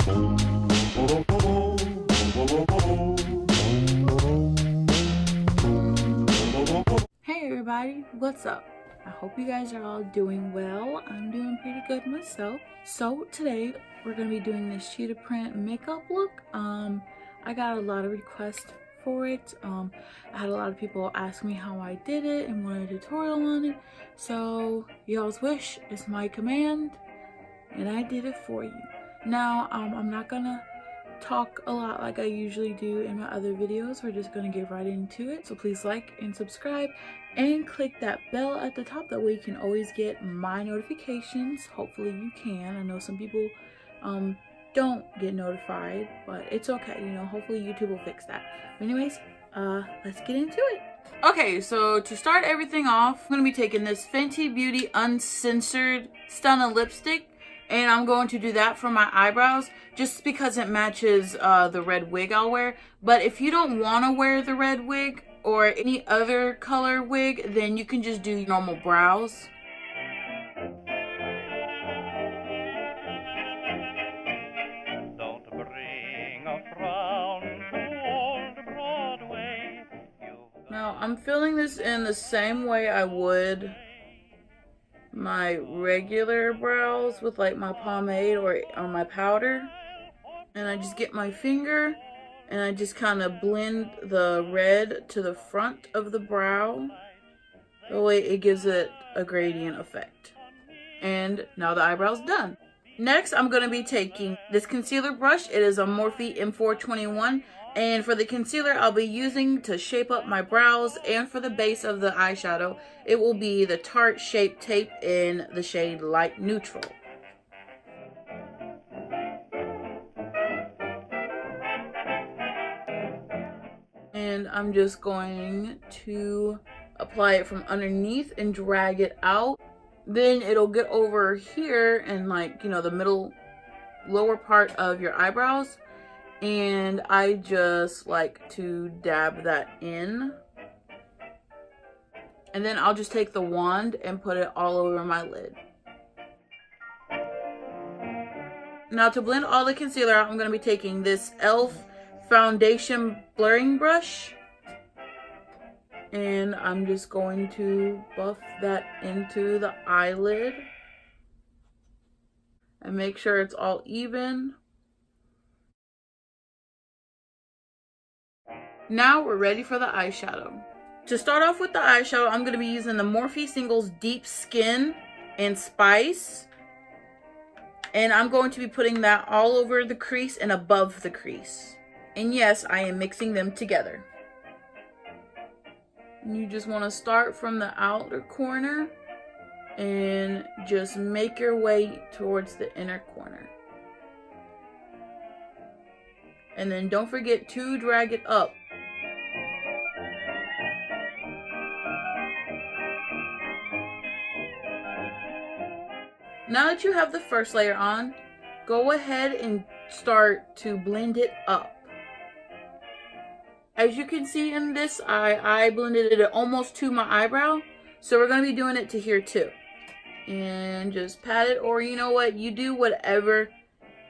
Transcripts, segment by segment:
Hey everybody, what's up? I hope you guys are all doing well. I'm doing pretty good myself. So today we're going to be doing this cheetah print makeup look. I got a lot of requests for it. I had a lot of people ask me how I did it and want a tutorial on it. So y'all's wish is my command and I did it for you. Now I'm not gonna talk a lot like I usually do in my other videos. We're just gonna get right into it. So please like and subscribe and click that bell at the top. That way you can always get my notifications. Hopefully you can. I know some people don't get notified, but it's okay, you know, hopefully YouTube will fix that. But anyways, let's get into it. Okay, so to start everything off, I'm gonna be taking this Fenty Beauty Uncensored Stunna lipstick, and I'm going to do that for my eyebrows just because it matches the red wig I'll wear. But if you don't want to wear the red wig or any other color wig, then you can just do normal brows. Now I'm filling this in the same way I would my regular brows with like my pomade or my powder, and I just get my finger and I just kind of blend the red to the front of the brow. That way it gives it a gradient effect. And now the eyebrow's done. Next, I'm going to be taking this concealer brush. It is a Morphe M421. And for the concealer, I'll be using to shape up my brows. And for the base of the eyeshadow, it will be the Tarte Shape Tape in the shade Light Neutral. And I'm just going to apply it from underneath and drag it out. Then it'll get over here and, like, you know, the middle lower part of your eyebrows. And I just like to dab that in. And then I'll just take the wand and put it all over my lid. Now to blend all the concealer out, I'm going to be taking this e.l.f. foundation blurring brush. And I'm just going to buff that into the eyelid. And make sure it's all even. Now we're ready for the eyeshadow. To start off with the eyeshadow, I'm going to be using the Morphe Singles Deep Skin and Spice. And I'm going to be putting that all over the crease and above the crease. And yes, I am mixing them together. And you just want to start from the outer corner and just make your way towards the inner corner. And then don't forget to drag it up. Now that you have the first layer on, go ahead and start to blend it up. As you can see in this eye, I blended it almost to my eyebrow. So we're going to be doing it to here too. And just pat it, or you know what, you do whatever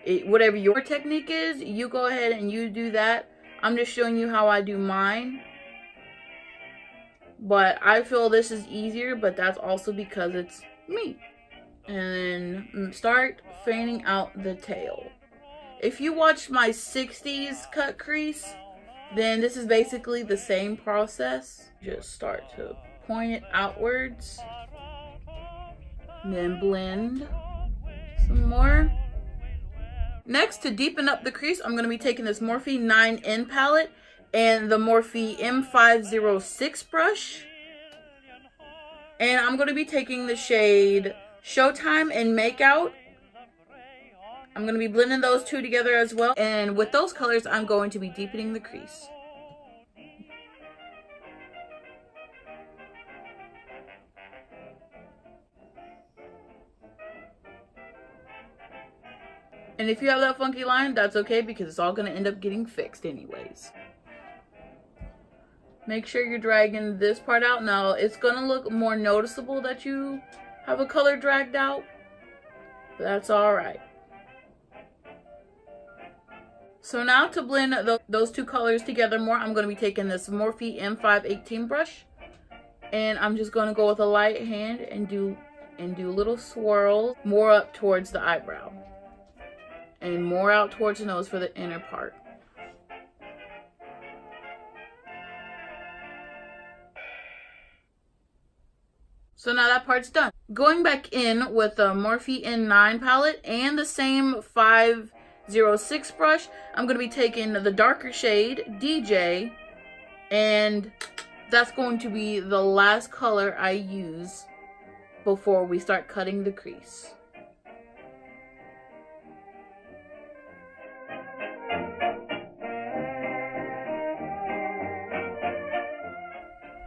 your technique is, you go ahead and you do that. I'm just showing you how I do mine. But I feel this is easier, but that's also because it's me. And then start fanning out the tail. If you watched my 60s cut crease, then this is basically the same process. Just start to point it outwards. And then blend some more. Next, to deepen up the crease, I'm going to be taking this Morphe 9N palette and the Morphe M506 brush. And I'm going to be taking the shade Showtime and Makeout. I'm going to be blending those two together as well. And with those colors, I'm going to be deepening the crease. And if you have that funky line, that's okay because it's all going to end up getting fixed anyways. Make sure you're dragging this part out. Now, it's going to look more noticeable that you have a color dragged out. But that's alright. So now to blend those two colors together more, I'm going to be taking this Morphe M518 brush. And I'm just going to go with a light hand and do little swirls more up towards the eyebrow. And more out towards the nose for the inner part. So now that part's done. Going back in with the Morphe N9 palette and the same 506 brush, I'm going to be taking the darker shade, DJ, and that's going to be the last color I use before we start cutting the crease.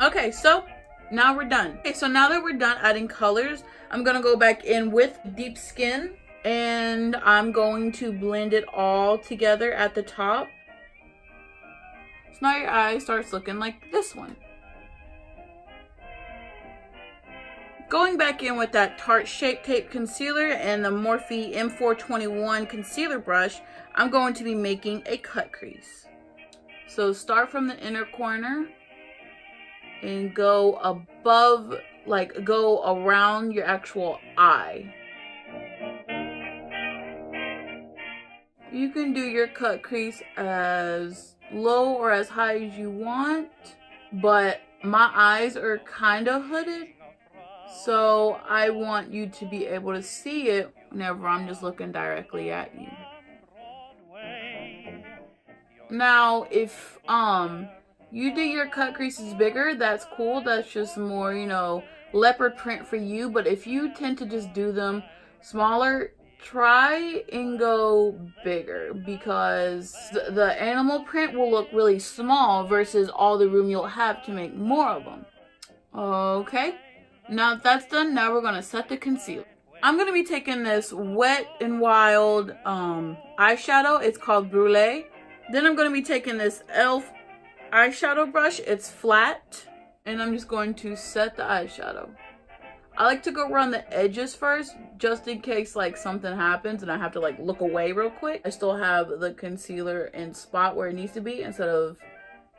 Okay, so now we're done. Okay, so now that we're done adding colors, I'm gonna go back in with Deep Skin and I'm going to blend it all together at the top. So now your eye starts looking like this one. Going back in with that Tarte Shape Tape Concealer and the Morphe M421 Concealer Brush, I'm going to be making a cut crease. So start from the inner corner and go above, like go around your actual eye. You can do your cut crease as low or as high as you want, but my eyes are kind of hooded, so I want you to be able to see it whenever I'm just looking directly at you. Now, if you do your cut creases bigger, that's cool. That's just more, you know, leopard print for you. But if you tend to just do them smaller, try and go bigger, because the animal print will look really small versus all the room you'll have to make more of them. Okay, now that that's done, now we're going to set the concealer. I'm going to be taking this Wet n Wild eyeshadow. It's called Brûlée. Then I'm going to be taking this e.l.f. eyeshadow brush. It's flat, and I'm just going to set the eyeshadow. I like to go around the edges first, just in case like something happens and I have to like look away real quick. I still have the concealer in spot where it needs to be, instead of,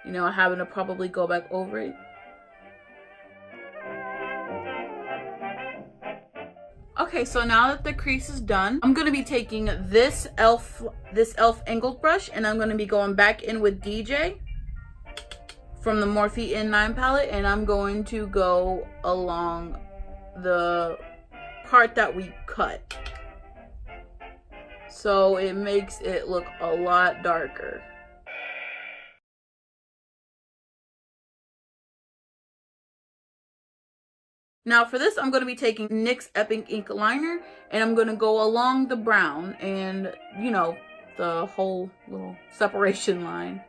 you know, having to probably go back over it. Okay, so now that the crease is done, I'm going to be taking this e.l.f. angled brush, and I'm going to be going back in with DJ from the Morphe N9 palette, and I'm going to go along the part that we cut, so it makes it look a lot darker. Now for this, I'm going to be taking NYX Epic Ink Liner, and I'm going to go along the brown and, you know, the whole little separation line.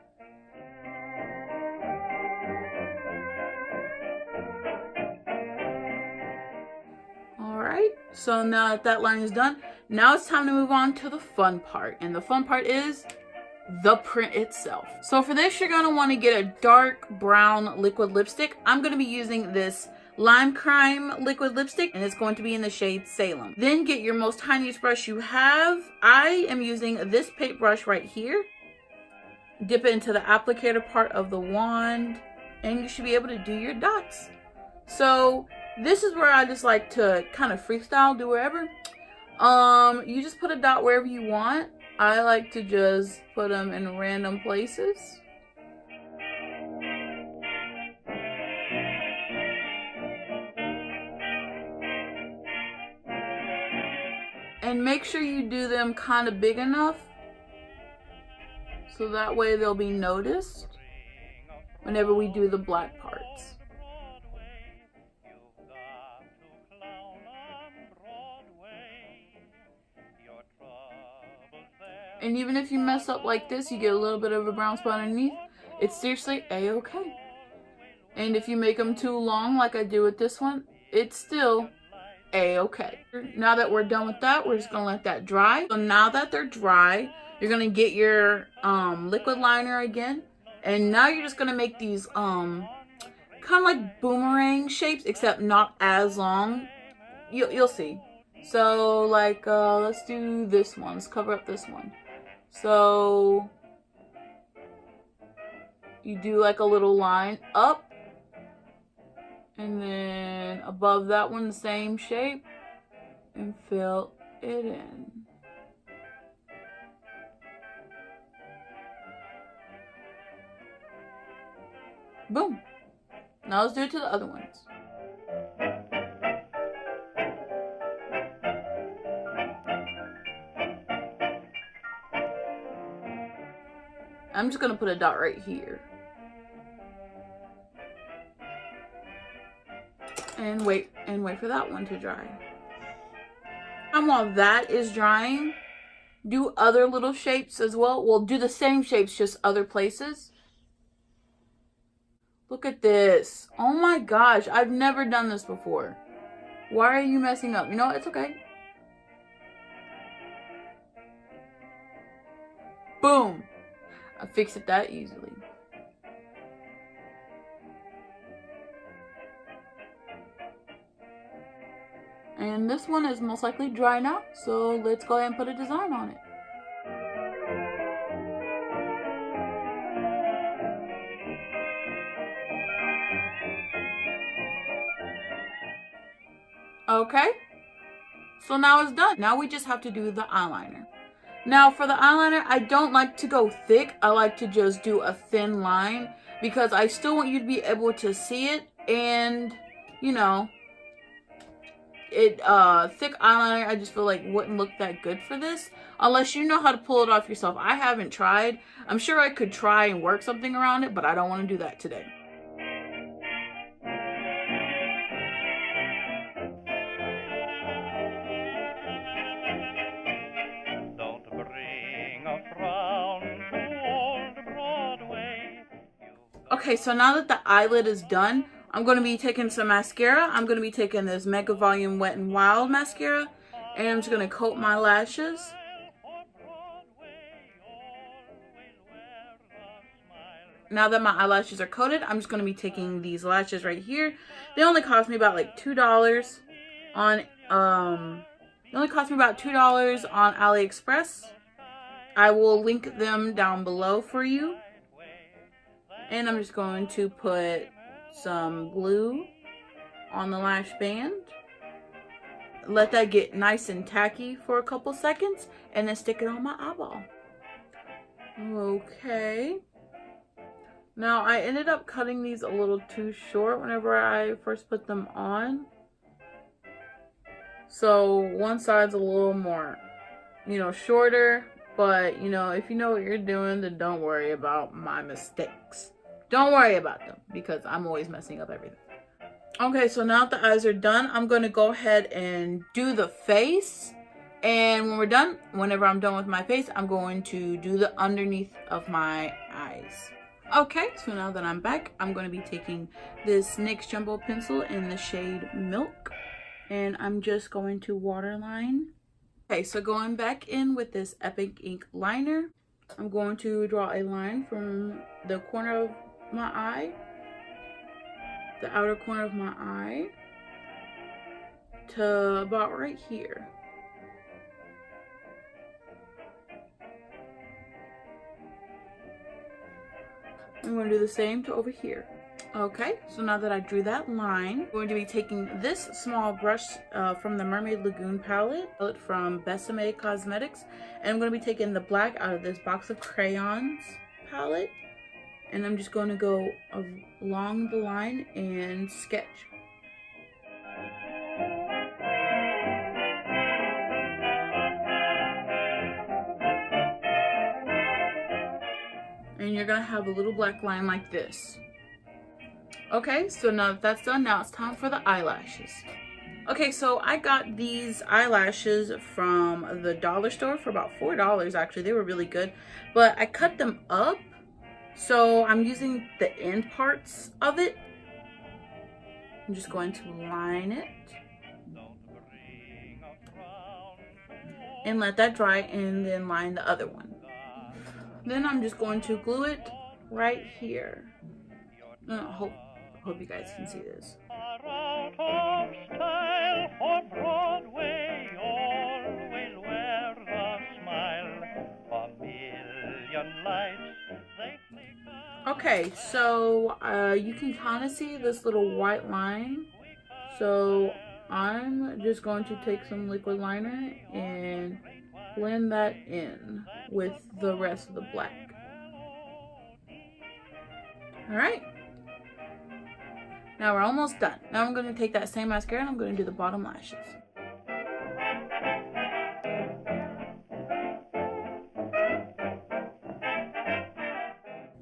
Alright, so now that that line is done, now it's time to move on to the fun part. And the fun part is the print itself. So for this, you're going to want to get a dark brown liquid lipstick. I'm going to be using this Lime Crime liquid lipstick, and it's going to be in the shade Salem. Then get your most tiniest brush you have. I am using this paintbrush right here. Dip it into the applicator part of the wand, and you should be able to do your dots. So this is where I just like to kind of freestyle, do wherever. You just put a dot wherever you want. I like to just put them in random places. And make sure you do them kind of big enough so that way they'll be noticed whenever we do the black parts. And even if you mess up like this, you get a little bit of a brown spot underneath, it's seriously a-okay. And if you make them too long like I do with this one, it's still a-okay. Now that we're done with that, we're just gonna let that dry. So now that they're dry, you're gonna get your liquid liner again, and now you're just gonna make these kind of like boomerang shapes, except not as long. You'll see. So like let's do this one. Let's cover up this one. So you do like a little line up, and then above that one the same shape, and fill it in. Boom. Now let's do it to the other ones. I'm just gonna put a dot right here. And wait for that one to dry. And while that is drying, do other little shapes as well. Well, do the same shapes, just other places. Look at this. Oh my gosh, I've never done this before. Why are you messing up? You know what? It's okay. Boom. I fixed it that easily. And this one is most likely dry now, so let's go ahead and put a design on it. Okay, so now it's done. Now we just have to do the eyeliner. Now for the eyeliner, I don't like to go thick. I like to just do a thin line because I still want you to be able to see it, and you know, thick eyeliner I just feel like wouldn't look that good for this unless you know how to pull it off yourself. I haven't tried. I'm sure I could try and work something around it, but I don't want to do that today. Okay, so now that the eyelid is done, I'm going to be taking some mascara. I'm going to be taking this Mega Volume Wet n Wild mascara, and I'm just going to coat my lashes. Now that my eyelashes are coated, I'm just going to be taking these lashes right here. They only cost me about like $2 on on AliExpress. I will link them down below for you. And I'm just going to put some glue on the lash band. Let that get nice and tacky for a couple seconds, and then stick it on my eyeball. Okay. Now I ended up cutting these a little too short whenever I first put them on. So one side's a little more, you know, shorter. But, you know, if you know what you're doing, then don't worry about my mistakes. Don't worry about them, because I'm always messing up everything. Okay, so now that the eyes are done, I'm going to go ahead and do the face. And when we're done, whenever I'm done with my face, I'm going to do the underneath of my eyes. Okay, so now that I'm back, I'm going to be taking this NYX Jumbo pencil in the shade Milk. And I'm just going to waterline. Okay, so going back in with this Epic Ink liner, I'm going to draw a line from the corner of my eye, the outer corner of my eye, to about right here. I'm going to do the same to over here. Okay, so now that I drew that line, I'm going to be taking this small brush from the Mermaid Lagoon palette from Besame Cosmetics, and I'm going to be taking the black out of this box of crayons palette, and I'm just going to go along the line and sketch. And you're going to have a little black line like this. Okay, so now that that's done, now it's time for the eyelashes. Okay, so I got these eyelashes from the dollar store for about $4 actually. They were really good, but I cut them up, so I'm using the end parts of it. I'm just going to line it and let that dry, and then line the other one. Then I'm just going to glue it right here. Hope you guys can see this. Okay, so you can kind of see this little white line. So I'm just going to take some liquid liner and blend that in with the rest of the black. Alright. Now we're almost done. Now I'm going to take that same mascara and I'm going to do the bottom lashes.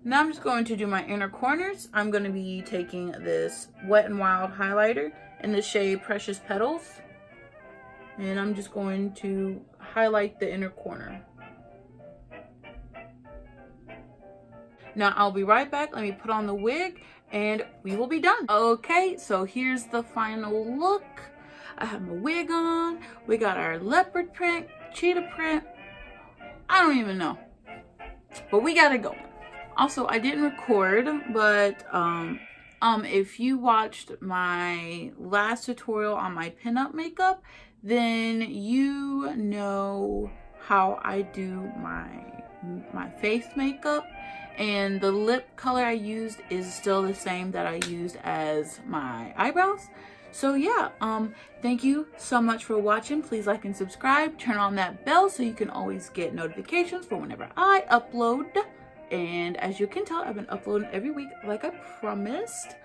Now I'm just going to do my inner corners. I'm going to be taking this Wet n Wild highlighter in the shade Precious Petals. And I'm just going to highlight the inner corner. Now I'll be right back. Let me put on the wig and we will be done. Okay, so here's the final look. I have my wig on. We got our leopard print, cheetah print. I don't even know. But we got it going. Also, I didn't record, but if you watched my last tutorial on my pinup makeup, then you know how I do my face makeup, and the lip color I used is still the same that I used as my eyebrows. So yeah, thank you so much for watching. Please like and subscribe. Turn on that bell so you can always get notifications for whenever I upload. And as you can tell, I've been uploading every week like I promised.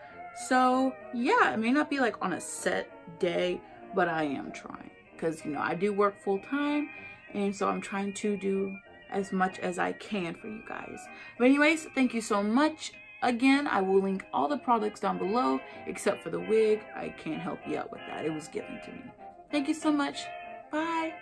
So yeah, it may not be like on a set day, but I am trying. Because, you know, I do work full time. And so I'm trying to do as much as I can for you guys. But anyways, thank you so much. Again, I will link all the products down below, except for the wig. I can't help you out with that. It was given to me. Thank you so much. Bye.